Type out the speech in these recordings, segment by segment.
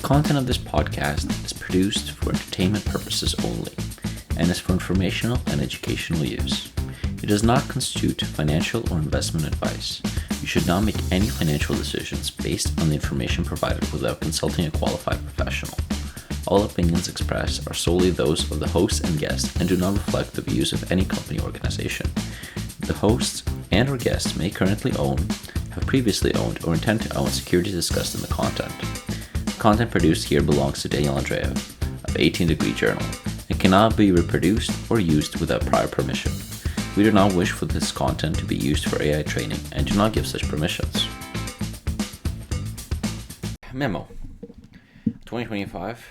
content of this podcast is produced for entertainment purposes only and is for informational and educational use. It does not constitute financial or investment advice. You should not make any financial decisions based on the information provided without consulting a qualified professional. All opinions expressed are solely those of the host and guest and do not reflect the views of any company or organization. The hosts and or guests may currently own, have previously owned, or intend to own securities discussed in the content. The content produced here belongs to Daniel Andrea of 18 Degree Journal. It cannot be reproduced or used without prior permission. We do not wish for this content to be used for AI training and do not give such permissions. Memo 2025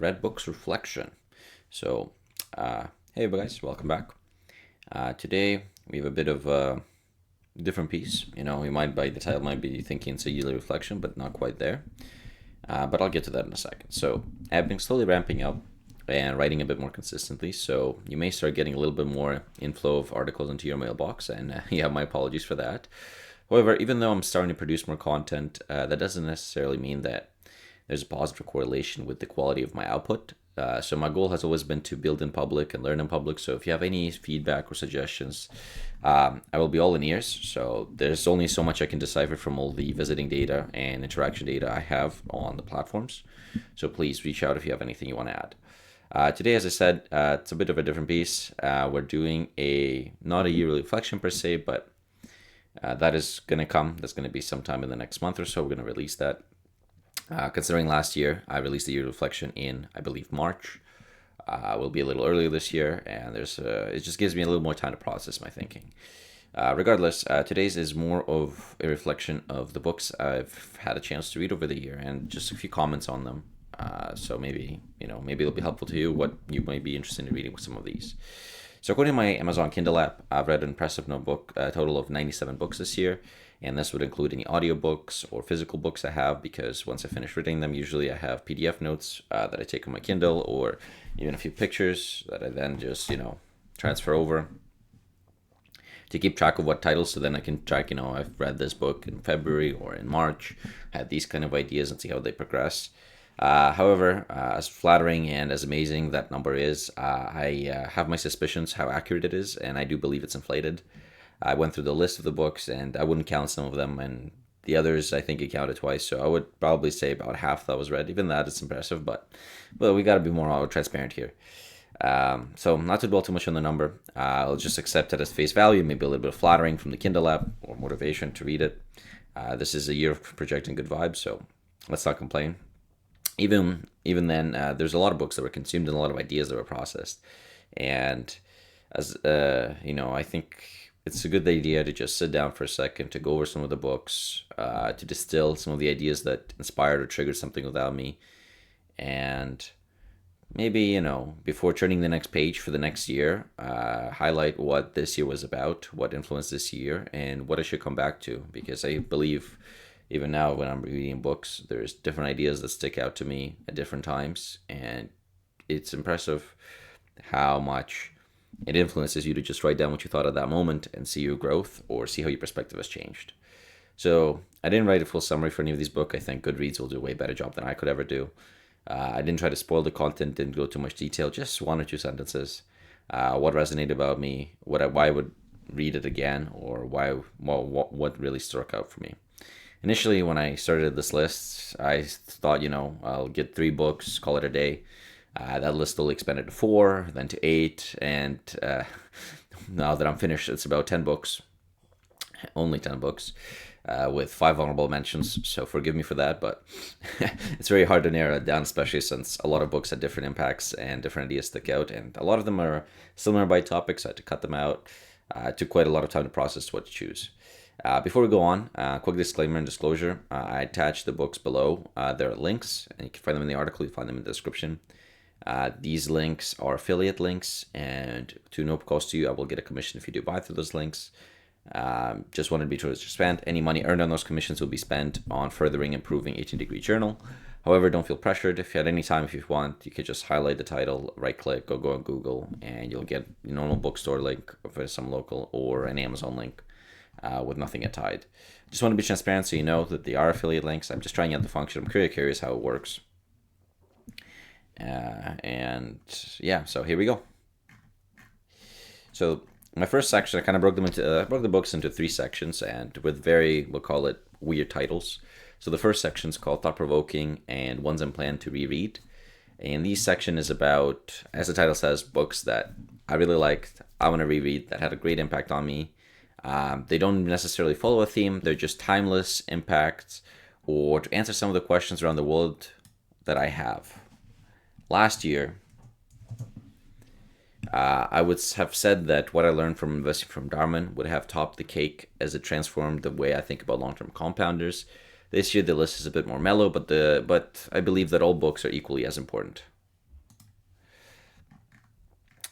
Read Books Reflection. So, hey guys, welcome back. Today we have a bit of a different piece. You might by the title might be thinking it's a yearly reflection, but not quite there. But I'll get to that in a second. So I've been slowly ramping up and writing a bit more consistently, so you may start getting a little bit more inflow of articles into your mailbox, and my apologies for that. However, even though I'm starting to produce more content, that doesn't necessarily mean that there's a positive correlation with the quality of my output. So my goal has always been to build in public and learn in public. So if you have any feedback or suggestions, I will be all in ears. So there's only so much I can decipher from all the visiting data and interaction data I have on the platforms. So please reach out if you have anything you want to add. Today, as I said, it's a bit of a different piece. We're doing not a yearly reflection per se, but that is going to come. That's going to be sometime in the next month or so. We're going to release that. Considering last year, I released the yearly reflection in, I believe, March. Will be a little earlier this year, and it just gives me a little more time to process my thinking. Regardless, today's is more of a reflection of the books I've had a chance to read over the year, and just a few comments on them. So maybe it'll be helpful to you, what you might be interested in reading with some of these. So according to my Amazon Kindle app, I've read an impressive notebook, a total of 97 books this year. And this would include any audiobooks or physical books I have, because once I finish reading them, usually I have PDF notes that I take on my Kindle, or even a few pictures that I then just, transfer over to keep track of what titles. So then I can track, I've read this book in February or in March, had these kind of ideas and see how they progress. However, as flattering and as amazing that number is, I have my suspicions how accurate it is, and I do believe it's inflated. I went through the list of the books, and I wouldn't count some of them, and the others I think I counted twice, so I would probably say about half that was read. Even that is impressive, but we got to be more transparent here. So not to dwell too much on the number, I'll just accept it as face value, maybe a little bit of flattering from the Kindle app or motivation to read it. This is a year of projecting good vibes, so let's not complain. Even then, there's a lot of books that were consumed and a lot of ideas that were processed, and as I think it's a good idea to just sit down for a second, to go over some of the books, to distill some of the ideas that inspired or triggered something without me. And maybe, before turning the next page for the next year, highlight what this year was about, what influenced this year, and what I should come back to. Because I believe even now when I'm reading books, there's different ideas that stick out to me at different times. And it's impressive how much it influences you to just write down what you thought at that moment and see your growth or see how your perspective has changed. So I didn't write a full summary for any of these books. I think Goodreads will do a way better job than I could ever do. I didn't try to spoil the content, didn't go too much detail, just one or two sentences. What resonated about me, why I would read it again, or what really struck out for me. Initially, when I started this list, I thought, I'll get 3 books, call it a day. That list will expanded to 4, then to 8, and now that I'm finished, it's about 10 books, only 10 books, with 5 honorable mentions, so forgive me for that, but it's very hard to narrow it down, especially since a lot of books had different impacts and different ideas stick out, and a lot of them are similar by topic, so I had to cut them out. It took quite a lot of time to process what to choose. Before we go on, quick disclaimer and disclosure, I attached the books below. There are links, and you can find them in the article, you find them in the description. These links are affiliate links, and to no cost to you, I will get a commission if you do buy through those links. Just wanted to be transparent. Any money earned on those commissions will be spent on furthering improving 18 Degree Journal. However, don't feel pressured. If at any time, if you want, you could just highlight the title, right click, go on Google, and you'll get a normal bookstore link for some local or an Amazon link with nothing tied. Just want to be transparent so you know that they are affiliate links. I'm just trying out the function. I'm curious how it works. And yeah, so here we go. So my first section, I kind of broke the books into three sections, and with very, we'll call it, weird titles. So the first section is called Thought-Provoking and Ones I'm Planned to Reread. And this section is about, as the title says, books that I really liked, I want to reread, that had a great impact on me. They don't necessarily follow a theme, they're just timeless impacts, or to answer some of the questions around the world that I have. Last year, I would have said that what I learned from investing from Darman would have topped the cake as it transformed the way I think about long-term compounders. This year the list is a bit more mellow, but I believe that all books are equally as important.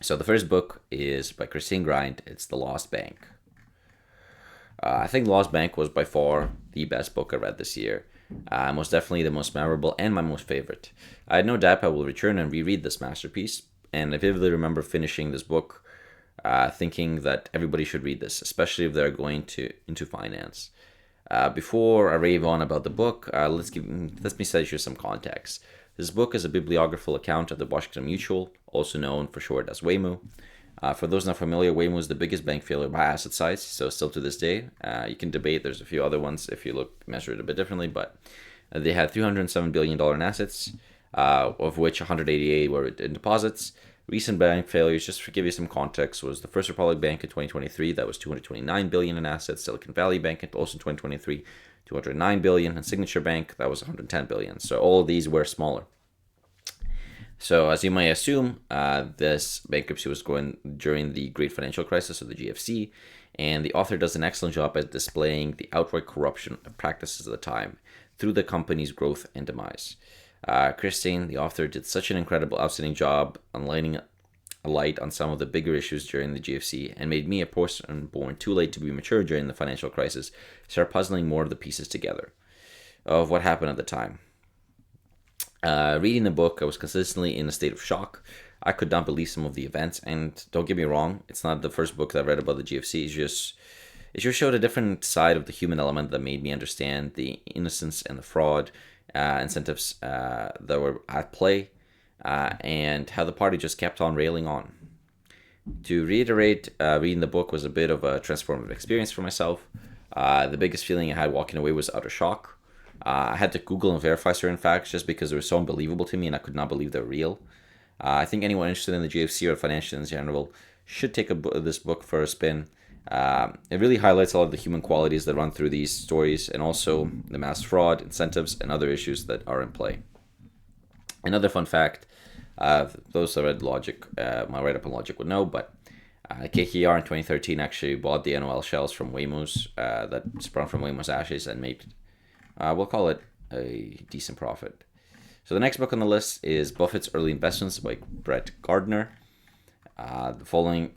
So the first book is by Christine Grind. It's The Lost Bank. I think The Lost Bank was by far the best book I read this year. Most definitely the most memorable and my most favorite. I had no doubt I will return and reread this masterpiece, and I vividly remember finishing this book thinking that everybody should read this, especially if they're going into finance. Before I rave on about the book, let me set you some context. This book is a bibliographical account of the Washington Mutual, also known for short as Memo. For those not familiar, Waymo is the biggest bank failure by asset size, so still to this day. You can debate, there's a few other ones if you measure it a bit differently, but they had $307 billion in assets, of which 188 were in deposits. Recent bank failures, just to give you some context, was the First Republic Bank in 2023, that was $229 billion in assets, Silicon Valley Bank also in 2023, $209 billion, and Signature Bank, that was $110 billion. So all of these were smaller. So, as you might assume, this bankruptcy was going during the Great Financial Crisis, or the GFC, and the author does an excellent job at displaying the outright corruption practices of the time through the company's growth and demise. Christine, the author, did such an incredible, outstanding job on lighting a light on some of the bigger issues during the GFC, and made me, a person born too late to be mature during the financial crisis, start puzzling more of the pieces together of what happened at the time. Reading the book, I was consistently in a state of shock. I could not believe some of the events, and don't get me wrong, it's not the first book that I've read about the GFC. It just showed a different side of the human element that made me understand the innocence and the fraud incentives that were at play, and how the party just kept on railing on. To reiterate, reading the book was a bit of a transformative experience for myself. The biggest feeling I had walking away was utter shock. I had to Google and verify certain facts just because they were so unbelievable to me and I could not believe they're real. I think anyone interested in the GFC or financial in general should take this book for a spin. It really highlights a lot of the human qualities that run through these stories, and also the mass fraud, incentives, and other issues that are in play. Another fun fact, those that read Logic, my write-up on Logic would know, but KKR in 2013 actually bought the NOL shells from Waymo's that sprung from Waymo's ashes and made, we'll call it, a decent profit. So the next book on the list is Buffett's Early Investments by Brett Gardner. Following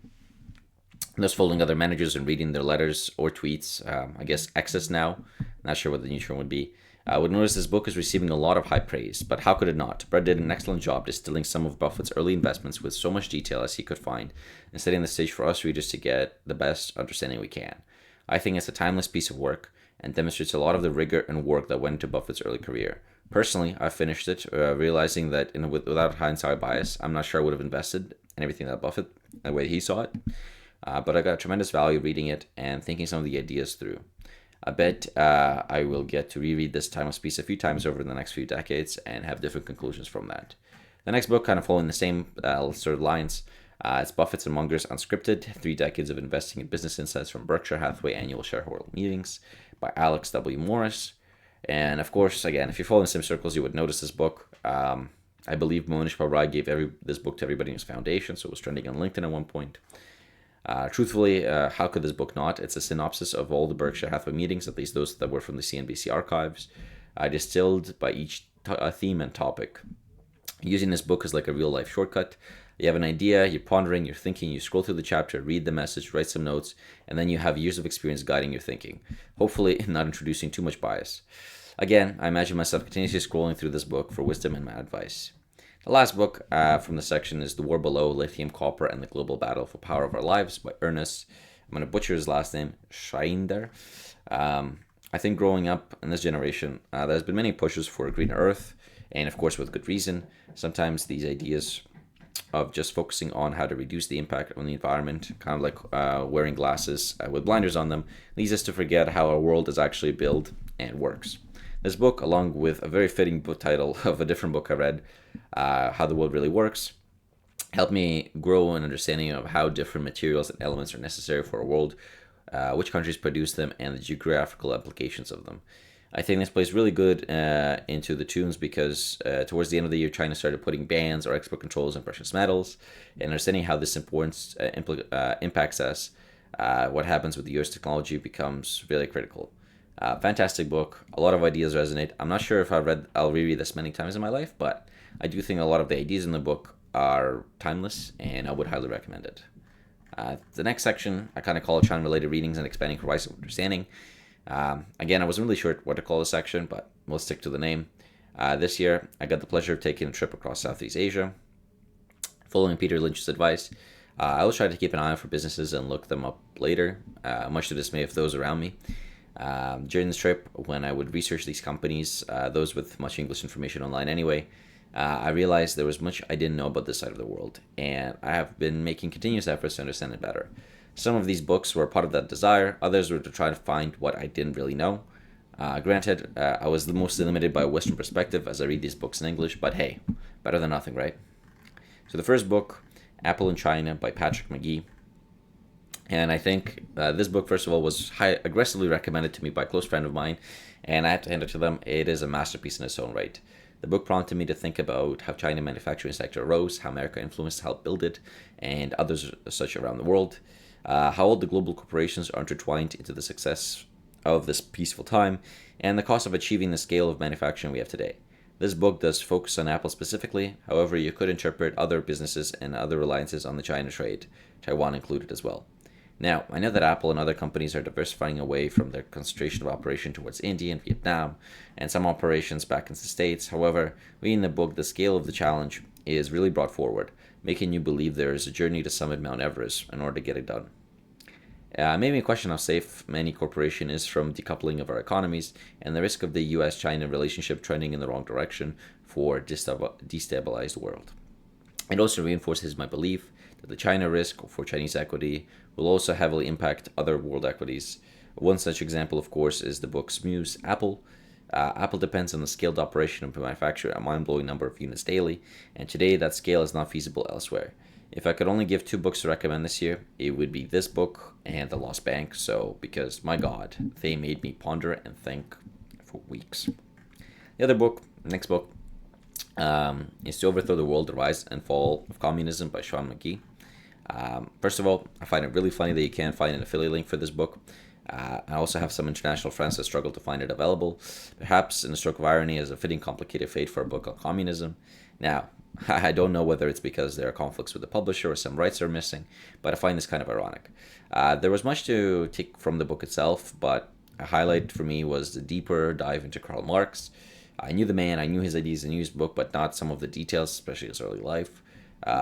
other managers and reading their letters or tweets, I guess X's now, not sure what the new term would be, would notice this book is receiving a lot of high praise, but how could it not? Brett did an excellent job distilling some of Buffett's early investments with so much detail as he could find, and setting the stage for us readers to get the best understanding we can. I think it's a timeless piece of work, and demonstrates a lot of the rigor and work that went into Buffett's early career. Personally, I finished it, realizing that without hindsight bias, I'm not sure I would have invested in everything that Buffett, the way he saw it, but I got tremendous value reading it and thinking some of the ideas through. I bet I will get to reread this timeless piece a few times over the next few decades and have different conclusions from that. The next book, kind of following the same sort of lines, it's Buffett's and Munger's Unscripted, 3 Decades of Investing in Business Insights from Berkshire Hathaway Annual Shareholder Meetings by Alex W. Morris. And of course, again, if you follow in the same circles, you would notice this book. I believe Monish Pabrai gave this book to everybody in his foundation, so it was trending on LinkedIn at one point. Truthfully, how could this book not? It's a synopsis of all the Berkshire Hathaway meetings, at least those that were from the CNBC archives, distilled by each theme and topic. Using this book as like a real-life shortcut. You have an idea, you're pondering, you're thinking, you scroll through the chapter, read the message, write some notes, and then you have years of experience guiding your thinking. Hopefully not introducing too much bias. Again, I imagine myself continuously scrolling through this book for wisdom and advice. The last book from the section is The War Below, Lithium, Copper, and the Global Battle for Power of Our Lives by Ernest, I'm going to butcher his last name, Schreinder. I think growing up in this generation, there's been many pushes for a greener earth and of course with good reason. Sometimes these ideas of just focusing on how to reduce the impact on the environment, kind of like wearing glasses with blinders on them, leads us to forget how our world is actually built and works. This book, along with a very fitting book title of a different book I read, How the World Really Works, helped me grow an understanding of how different materials and elements are necessary for a world, which countries produce them, and the geographical applications of them. I think this plays really good into the tunes because towards the end of the year, China started putting bans or export controls on precious metals, and understanding how this importance impacts us. What happens with the US technology becomes really critical. Fantastic book. A lot of ideas resonate. I'm not sure if I'll reread this many times in my life, but I do think a lot of the ideas in the book are timeless, and I would highly recommend it. The next section, I kind of call it China-related readings and expanding horizons of understanding. Again, I wasn't really sure what to call this section, but we'll stick to the name. This year, I got the pleasure of taking a trip across Southeast Asia. Following Peter Lynch's advice, I always try to keep an eye out for businesses and look them up later, much to the dismay of those around me. During this trip, when I would research these companies, those with much English information online anyway, I realized there was much I didn't know about this side of the world, and I have been making continuous efforts to understand it better. Some of these books were part of that desire, others were to try to find what I didn't really know. Granted, I was the most limited by a Western perspective as I read these books in English, but hey, better than nothing, right? So the first book, Apple in China by Patrick McGee. And I think this book, first of all, was aggressively recommended to me by a close friend of mine, and I have to hand it to them. It is a masterpiece in its own right. The book prompted me to think about how China manufacturing sector arose, how America influenced to help build it, and others such around the world. How all the global corporations are intertwined into the success of this peaceful time, and the cost of achieving the scale of manufacturing we have today. This book does focus on Apple specifically, however, you could interpret other businesses and other reliances on the China trade, Taiwan included as well. Now, I know that Apple and other companies are diversifying away from their concentration of operation towards India and Vietnam, and some operations back in the States. However, reading the book, the scale of the challenge is really brought forward, making you believe there is a journey to summit Mount Everest in order to get it done. Made me question how safe many corporation is from decoupling of our economies, and the risk of the US-China relationship trending in the wrong direction for a destabilized world. It also reinforces my belief that the China risk for Chinese equity will also heavily impact other world equities. One such example, of course, is the book's muse, Apple. Apple depends on the scaled operation of manufacture a mind-blowing number of units daily, and today that scale is not feasible elsewhere. If I could only give 2 books to recommend this year, it would be this book and The Lost Bank, because, my God, they made me ponder and think for weeks. The other book, next book, is To Overthrow the World, The Rise and Fall of Communism by Sean McGee. First of all, I find it really funny that you can't find an affiliate link for this book. I also have some international friends that struggle to find it available, perhaps in a stroke of irony as a fitting complicated fate for a book on communism. Now, I don't know whether it's because there are conflicts with the publisher or some rights are missing, but I find this kind of ironic. There was much to take from the book itself, but a highlight for me was the deeper dive into Karl Marx. I knew the man, I knew his ideas, I knew his book, but not some of the details, especially his early life.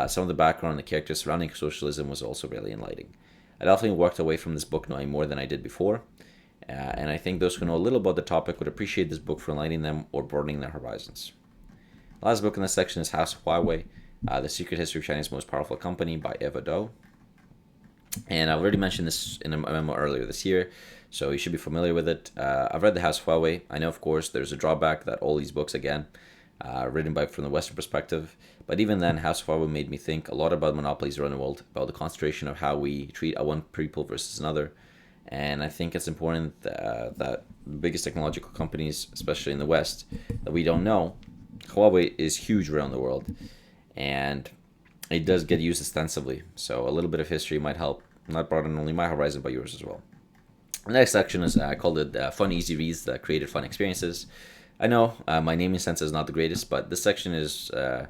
Some of the background and the characters surrounding socialism was also really enlightening. I definitely walked away from this book knowing more than I did before, and I think those who know a little about the topic would appreciate this book for enlightening them or broadening their horizons. The last book in this section is House of Huawei, The Secret History of China's Most Powerful Company by Eva Doe. And I've already mentioned this in a memo earlier this year, so you should be familiar with it. I've read The House of Huawei. I know, of course, there's a drawback that all these books, again, written from the Western perspective, but even then, House of Huawei made me think a lot about monopolies around the world, about the concentration of how we treat one people versus another. And I think it's important that the biggest technological companies, especially in the West, that we don't know, Huawei is huge around the world, and it does get used extensively. So a little bit of history might help, not broaden only my horizon, but yours as well. The next section is, I called it Fun Easy Reads That Created Fun Experiences. I know my naming sense is not the greatest, but this section is a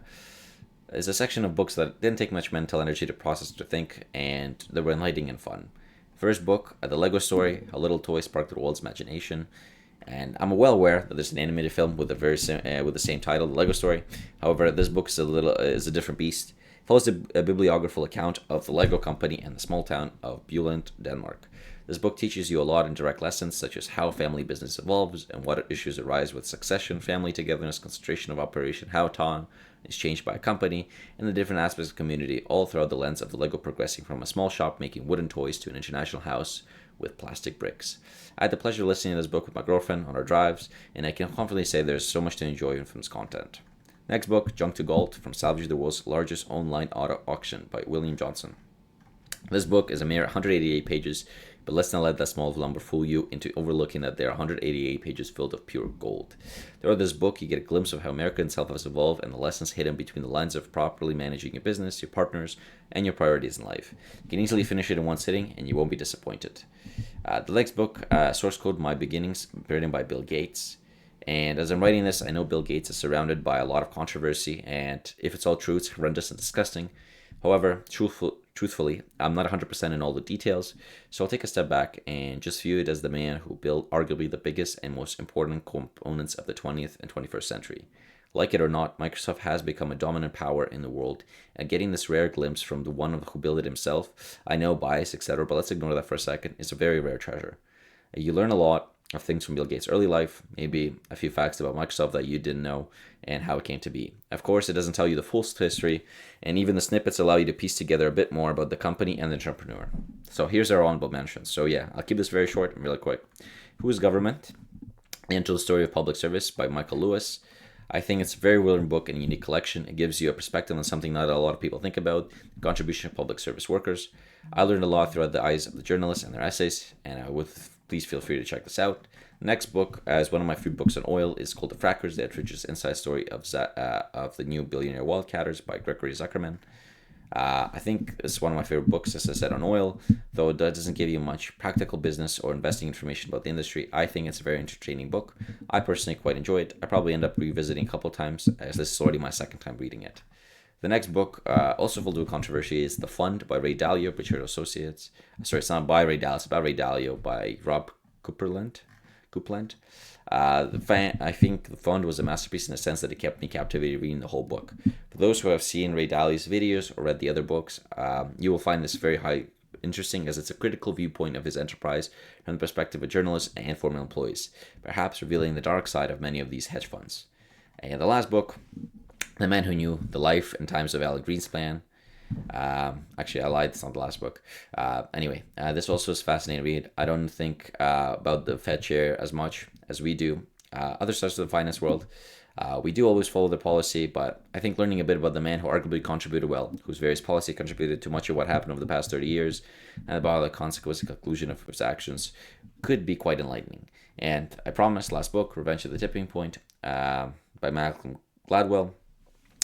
section of books that didn't take much mental energy to process or to think, and they were enlightening and fun. First book, The Lego Story, A Little Toy Sparked the World's Imagination. And I'm well aware that there's an animated film with the same title, The Lego Story. However, this book is a different beast. It follows a bibliographical account of the Lego company and the small town of Billund, Denmark. This book teaches you a lot in direct lessons, such as how family business evolves and what issues arise with succession, family togetherness, concentration of operation, how time is changed by a company, and the different aspects of community, all throughout the lens of the Lego progressing from a small shop making wooden toys to an international house with plastic bricks. I had the pleasure of listening to this book with my girlfriend on our drives, and I can confidently say there's so much to enjoy from this content. Next book, Junk to Gold, From Salvage, the World's Largest Online Auto Auction by William Johnson. This book is a mere 188 pages, but let's not let that small number fool you into overlooking that there are 188 pages filled of pure gold. Throughout this book, you get a glimpse of how America itself has evolved and the lessons hidden between the lines of properly managing your business, your partners, and your priorities in life. You can easily finish it in one sitting, and you won't be disappointed. The next book, Source Code My Beginnings, written by Bill Gates. And as I'm writing this, I know Bill Gates is surrounded by a lot of controversy, and if it's all true, it's horrendous and disgusting. However, truthfully, I'm not 100% in all the details, so I'll take a step back and just view it as the man who built arguably the biggest and most important components of the 20th and 21st century. Like it or not, Microsoft has become a dominant power in the world, and getting this rare glimpse from the one who built it himself, I know bias, etc., but let's ignore that for a second, is a very rare treasure. You learn a lot of things from Bill Gates' early life, maybe a few facts about Microsoft that you didn't know, and how it came to be. Of course, it doesn't tell you the full history, and even the snippets allow you to piece together a bit more about the company and the entrepreneur. So here's our honorable mentions. So yeah, I'll keep this very short and really quick. Who is Government? The Untold Story of Public Service by Michael Lewis. I think it's a very well-written book and a unique collection. It gives you a perspective on something not a lot of people think about, the contribution of public service workers. I learned a lot throughout the eyes of the journalists and their essays, and please feel free to check this out. The next book, as one of my favorite books on oil, is called The Frackers, the outrageous inside story of the new billionaire wildcatters by Gregory Zuckerman. I think it's one of my favorite books, as I said, on oil, though it doesn't give you much practical business or investing information about the industry. I think it's a very entertaining book. I personally quite enjoy it. I probably end up revisiting a couple times, as this is already my second time reading it. The next book, also filled with controversy, is The Fund by Ray Dalio, Pritchard Associates. Sorry, it's not by Ray Dalio, it's about Ray Dalio by Rob Coupland. I think The Fund was a masterpiece in the sense that it kept me captivated reading the whole book. For those who have seen Ray Dalio's videos or read the other books, you will find this very interesting, as it's a critical viewpoint of his enterprise from the perspective of journalists and former employees, perhaps revealing the dark side of many of these hedge funds. And the last book, The Man Who Knew the Life and Times of Alan Greenspan. Actually, I lied, it's not the last book. This also is a fascinating read. I don't think about the Fed chair as much as we do other stars of the finance world. We do always follow the policy, but I think learning a bit about the man who arguably contributed well, whose various policy contributed to much of what happened over the past 30 years, and about the consequence and conclusion of his actions could be quite enlightening. And I promise, last book, Revenge of the Tipping Point, by Malcolm Gladwell,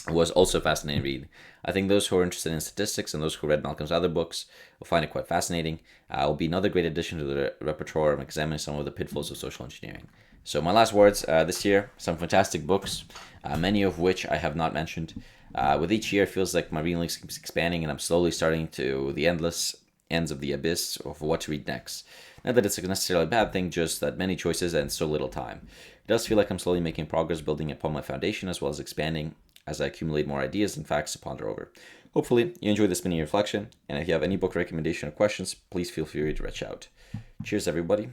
was also a fascinating read. I think those who are interested in statistics and those who read Malcolm's other books will find it quite fascinating. It will be another great addition to the repertoire of examining some of the pitfalls of social engineering. So my last words this year, some fantastic books, many of which I have not mentioned. With each year, it feels like my reading list keeps expanding, and I'm slowly starting to the endless ends of the abyss of what to read next. Not that it's necessarily a bad thing, just that many choices and so little time. It does feel like I'm slowly making progress building upon my foundation as well as expanding as I accumulate more ideas and facts to ponder over. Hopefully, you enjoyed this mini reflection, and if you have any book recommendation or questions, please feel free to reach out. Cheers, everybody.